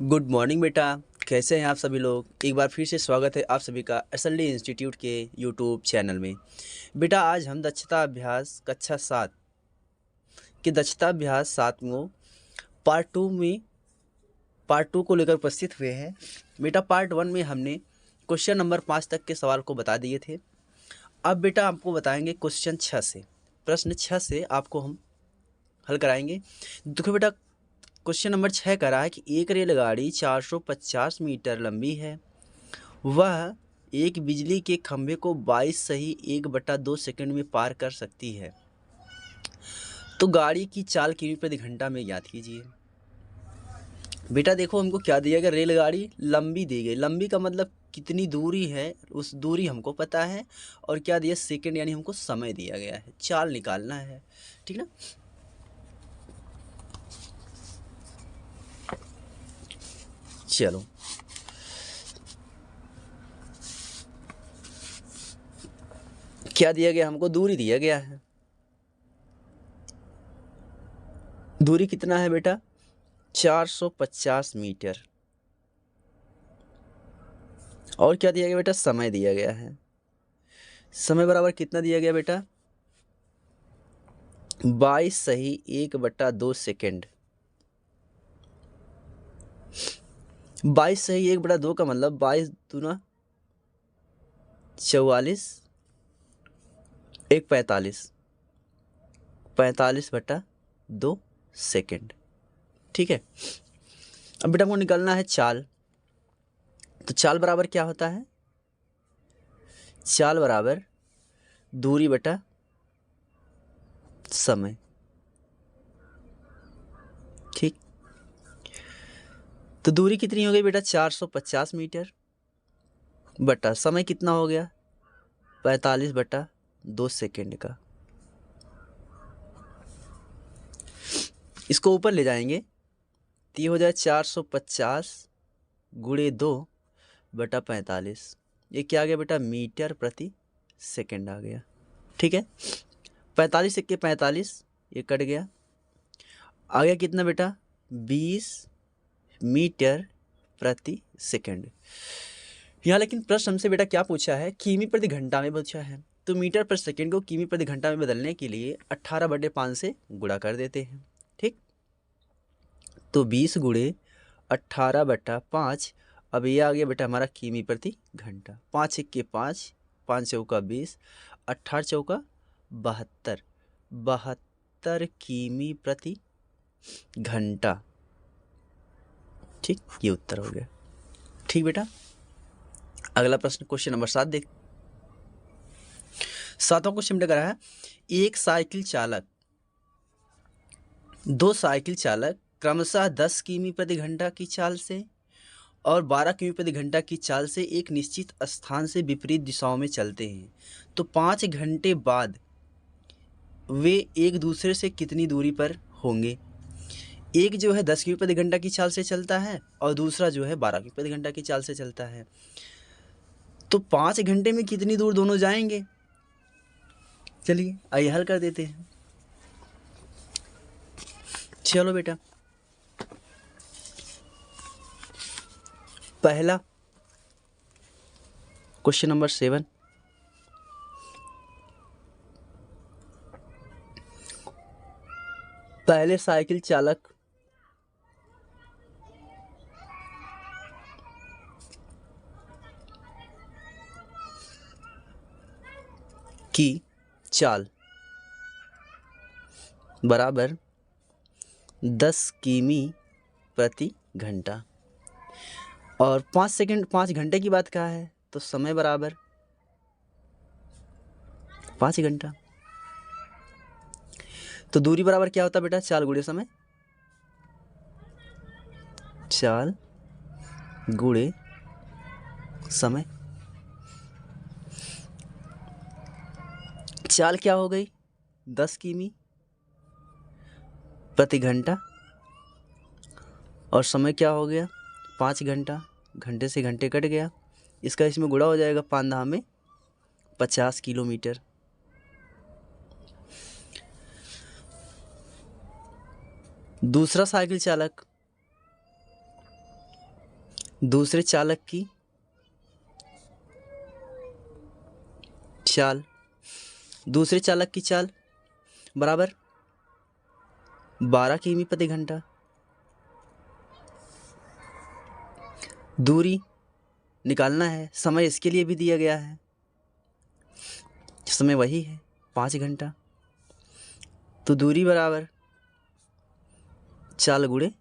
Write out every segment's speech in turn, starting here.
Good morning बेटा। कैसे हैं आप सभी लोग। एक बार फिर से स्वागत है आप सभी का एसएलडी इंस्टीट्यूट के यूट्यूब चैनल में। बेटा आज हम दक्षता अभ्यास कक्षा 7 के दक्षता अभ्यास 7 पार्ट 2 को लेकर उपस्थित हुए हैं। बेटा पार्ट 1 में हमने क्वेश्चन नंबर 5 तक के सवाल को बता दिए थे। अब बेटा आपको बताएंगे क्वेश्चन 6 से, प्रश्न 6 से आपको हम हल कराएंगे। देखो बेटा क्वेश्चन नंबर 6 कह रहा है कि एक रेलगाड़ी 450 मीटर लंबी है। वह एक बिजली के खंभे को 22 सही 1/2 सेकंड में पार कर सकती है। तो गाड़ी की चाल किमी प्रति घंटा में ज्ञात कीजिए। बेटा देखो हमको क्या दिया गया, रेलगाड़ी लंबी दी गई। लंबी का मतलब कितनी दूरी है उस दूरी हमको पता है, और क्या दिया सेकंड यानी हमको समय दिया गया है, चाल निकालना है। ठीक ना। चलो क्या दिया गया हमको, दूरी दिया गया है। दूरी कितना है बेटा 450 मीटर। और क्या दिया गया बेटा, समय दिया गया है। समय बराबर कितना दिया गया बेटा 22 सही 1/2 सेकेंड। 22 सही 1/2 का मतलब 22 दूना 44 1 45, 45/2 सेकेंड। ठीक है। अब बेटा हमको निकालना है चाल। तो चाल बराबर क्या होता है, चाल बराबर दूरी बटा समय। ठीक। तो दूरी कितनी हो गई बेटा 450 मीटर, बटा समय कितना हो गया 45/2 सेकेंड का। इसको ऊपर ले जाएंगे तो ये हो जाए 450 गुणे 2/45। ये क्या आ गया बेटा मीटर प्रति सेकेंड आ गया। ठीक है। 45 से 45 ये कट गया, आ गया कितना बेटा 20 मीटर प्रति सेकेंड। यहाँ लेकिन प्रश्न हमसे बेटा क्या पूछा है, किमी प्रति घंटा में पूछा है। तो मीटर प्रति सेकेंड को किमी प्रति घंटा में बदलने के लिए 18/5 से गुणा कर देते हैं। ठीक। तो 20 गुणे 18/5। अब ये आ गया बेटा हमारा किमी प्रति घंटा। 5 1 5, 5 चौका 20, 18 चौका 72, 72 किमी प्रति घंटा। ठीक, ये उत्तर हो गया। ठीक बेटा। अगला प्रश्न क्वेश्चन नंबर 7 देख। 7वां क्वेश्चन बेटा कह रहा है एक साइकिल चालक, दो साइकिल चालक क्रमशः 10 किमी प्रति घंटा की चाल से और 12 किमी प्रति घंटा की चाल से एक निश्चित स्थान से विपरीत दिशाओं में चलते हैं। तो 5 घंटे बाद वे एक दूसरे से कितनी दूरी पर होंगे। एक जो है 10 किमी प्रति घंटा की चाल से चलता है और दूसरा जो है 12 किमी प्रति घंटा की चाल से चलता है। तो 5 घंटे में कितनी दूर दोनों जाएंगे। चलिए आइए हल कर देते हैं। चलो बेटा पहला क्वेश्चन नंबर 7। पहले साइकिल चालक की चाल बराबर 10 किमी प्रति घंटा, और 5 घंटे की बात कहा है तो समय बराबर 5 घंटा। तो दूरी बराबर क्या होता है बेटा चाल गुणे समय, चाल गुणे समय। चाल क्या हो गई 10 किमी प्रति घंटा, और समय क्या हो गया 5 घंटा। घंटे से घंटे कट गया, इसका इसमें गुणा हो जाएगा 5 धाम में 50 किलोमीटर। दूसरा साइकिल चालक दूसरे चालक की चाल, दूसरे चालक की चाल बराबर 12 किमी प्रति घंटा। दूरी निकालना है, समय इसके लिए भी दिया गया है, समय वही है 5 घंटा। तो दूरी बराबर चाल गुणे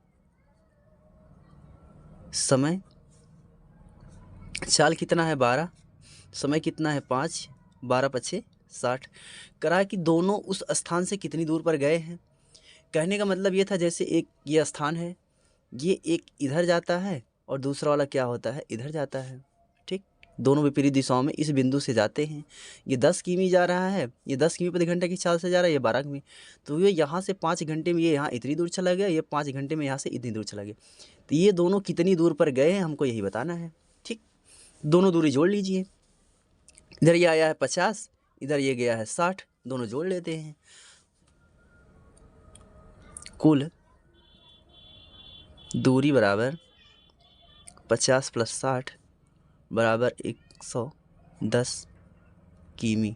समय। चाल कितना है 12, समय कितना है 5, 12 पछे 60। करा कि दोनों उस स्थान से कितनी दूर पर गए हैं। कहने का मतलब ये था जैसे एक ये स्थान है, ये एक इधर जाता है और दूसरा वाला क्या होता है, इधर जाता है। ठीक, दोनों विपरीत दिशाओं में इस बिंदु से जाते हैं। ये 10 किमी जा रहा है, ये 10 किमी प्रति घंटा की चाल से जा रहा है, ये 12 किमी। तो ये यहाँ से 5 घंटे में ये यहाँ इतनी दूर चला गया, ये 5 घंटे में यहाँ से इतनी दूर चला गया। तो ये दोनों कितनी दूर पर गए हैं हमको यही बताना है। ठीक, दोनों दूरी जोड़ लीजिए। इधर ये आया है 50, इधर ये गया है 60, दोनों जोड़ लेते हैं। कुल दूरी बराबर 50 प्लस 60 बराबर 110 किमी।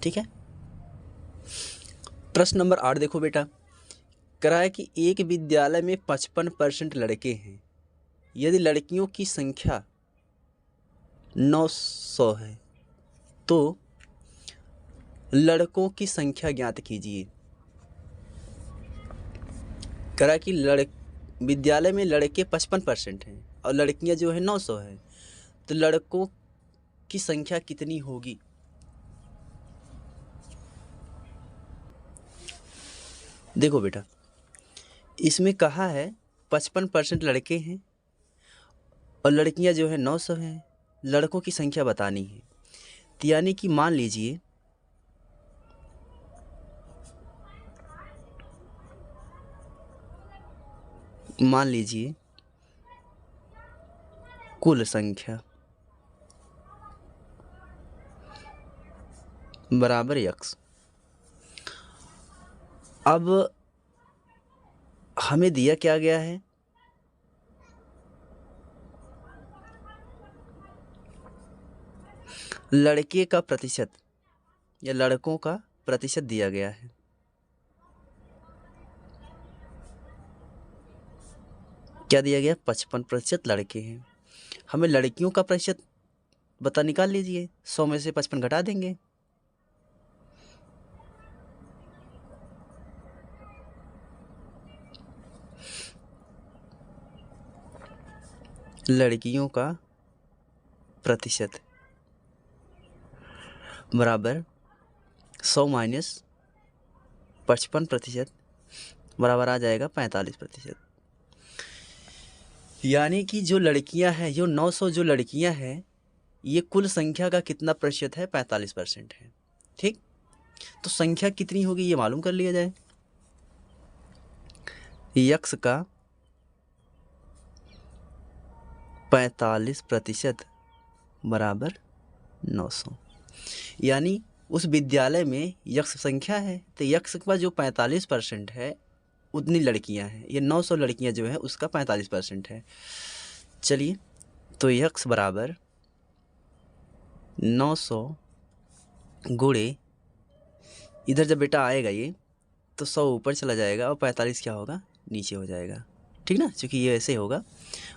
ठीक है। प्रश्न नंबर 8 देखो बेटा, कराया कि एक विद्यालय में 55% लड़के हैं। यदि लड़कियों की संख्या 900 है तो लड़कों की संख्या ज्ञात कीजिए। करा कि विद्यालय में लड़के 55% हैं और लड़कियां जो है 900 है, तो लड़कों की संख्या कितनी होगी। देखो बेटा, इसमें कहा है 55% लड़के हैं और लड़कियां जो है 900 हैं, लड़कों की संख्या बतानी है। तो यानी कि मान लीजिए कुल संख्या बराबर x। अब हमें दिया क्या गया है, लड़के का प्रतिशत या लड़कों का प्रतिशत दिया गया है। क्या दिया गया, 55% लड़के हैं। हमें लड़कियों का प्रतिशत बता निकाल लीजिए, 100 में से 55 घटा देंगे। लड़कियों का प्रतिशत बराबर 100 माइनस 55% बराबर आ जाएगा 45%। यानी कि जो लड़कियां हैं, जो 900 जो लड़कियां हैं, ये कुल संख्या का कितना प्रतिशत है, 45% है। ठीक, तो संख्या कितनी होगी ये मालूम कर लिया जाए। यक्स का 45% बराबर 900। यानी उस विद्यालय में यक्स संख्या है, तो यक्स का जो 45% है उतनी लड़कियां हैं। ये 900 लड़कियां जो है उसका 45% है। चलिए, तो यक्स बराबर 900 गुणे, इधर जब बेटा आएगा ये तो 100 ऊपर चला जाएगा और 45 क्या होगा, नीचे हो जाएगा। ठीक ना, क्योंकि ये ऐसे होगा।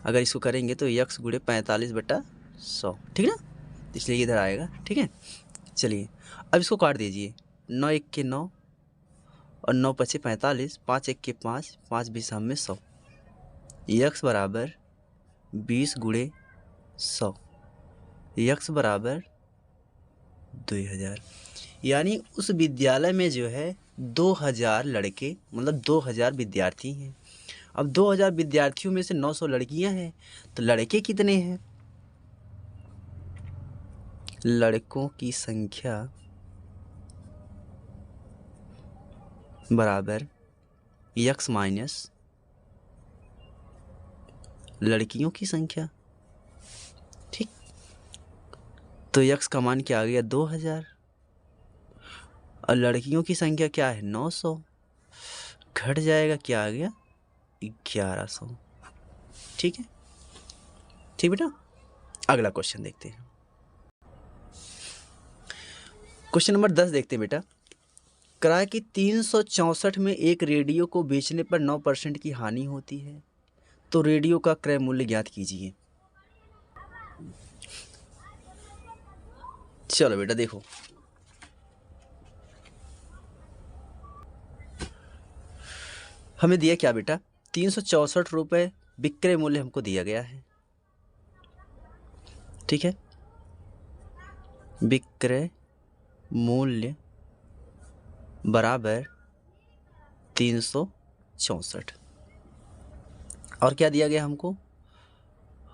अगर इसको करेंगे तो यक्स गुणे 45/100, ठीक ना, इसलिए इधर आएगा। ठीक है, चलिए अब इसको काट दीजिए। 9 1 के 9 और 9 पचे 45, 5 1 के 5, 5 20 हम में 100। यक्स बराबर 20 गुणे 100, यक्स बराबर 2000। यानी उस विद्यालय में जो है 2000 लड़के, मतलब 2000 विद्यार्थी हैं। अब 2000 विद्यार्थियों में से 900 लड़कियां हैं, तो लड़के कितने हैं, लड़कों की संख्या बराबर यक्स माइनस लड़कियों की संख्या। ठीक, तो यक्स का मान क्या आ गया, 2000 और लड़कियों की संख्या क्या है, 900। घट जाएगा, क्या आ गया, 1100। ठीक है, ठीक बेटा। अगला क्वेश्चन देखते हैं। क्वेश्चन नंबर 10 देखते हैं बेटा। किराए की 364 में एक रेडियो को बेचने पर 9% की हानि होती है, तो रेडियो का क्रय मूल्य ज्ञात कीजिए। चलो बेटा देखो, हमें दिया क्या बेटा, 364 रुपये विक्रय मूल्य हमको दिया गया है, ठीक है। विक्रय मूल्य बराबर 364, और क्या दिया गया हमको,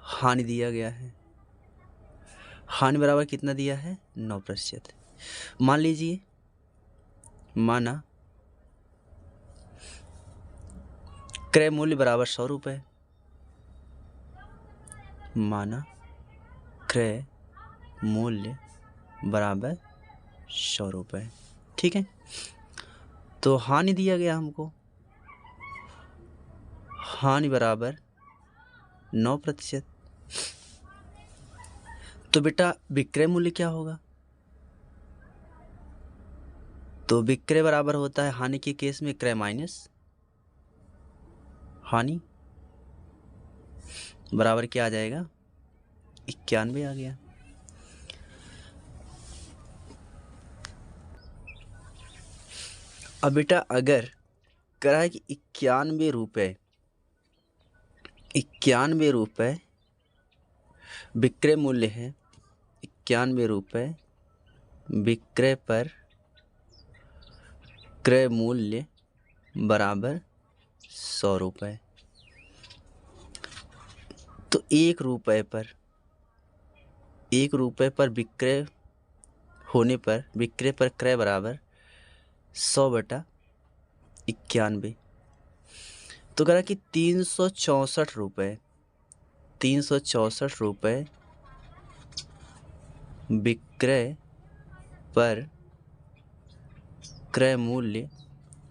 हानि दिया गया है। हानि बराबर कितना दिया है, 9%। मान लीजिए, माना क्रय मूल्य बराबर 100 रुपये, माना क्रय मूल्य बराबर 100 रुपये, ठीक है। तो हानि दिया गया हमको, हानि बराबर 9%। तो बेटा विक्रय मूल्य क्या होगा, तो विक्रय बराबर होता है हानि के केस में क्रय माइनस हानि, बराबर क्या आ जाएगा, 91 आ गया। अब बेटा अगर किराए की 91 रुपये विक्रय मूल्य है, 91 रुपये विक्रय पर क्रय मूल्य बराबर 100 रुपये, तो 1 रुपये पर विक्रय होने पर विक्रय पर क्रय बराबर 100/91। तो कह रहा कि 364 रुपये विक्रय पर क्रय मूल्य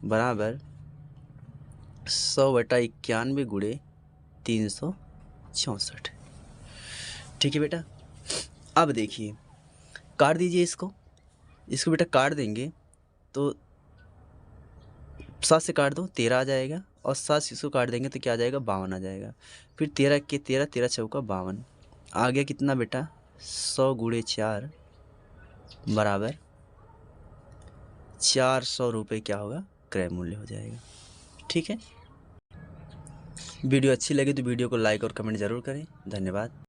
बराबर 100/91 गुणे 364, ठीक है बेटा। अब देखिए, काट दीजिए इसको बेटा काट देंगे तो 7 से काट दो 13 आ जाएगा, और 7 से इसको काट देंगे तो क्या आ जाएगा, 52 आ जाएगा। फिर 13 के 13, 13 चौका 52, आ गया कितना बेटा, 100 गुणे 4 बराबर 400 रुपये क्या होगा, क्रय मूल्य हो जाएगा, ठीक है। वीडियो अच्छी लगी तो वीडियो को लाइक और कमेंट ज़रूर करें। धन्यवाद।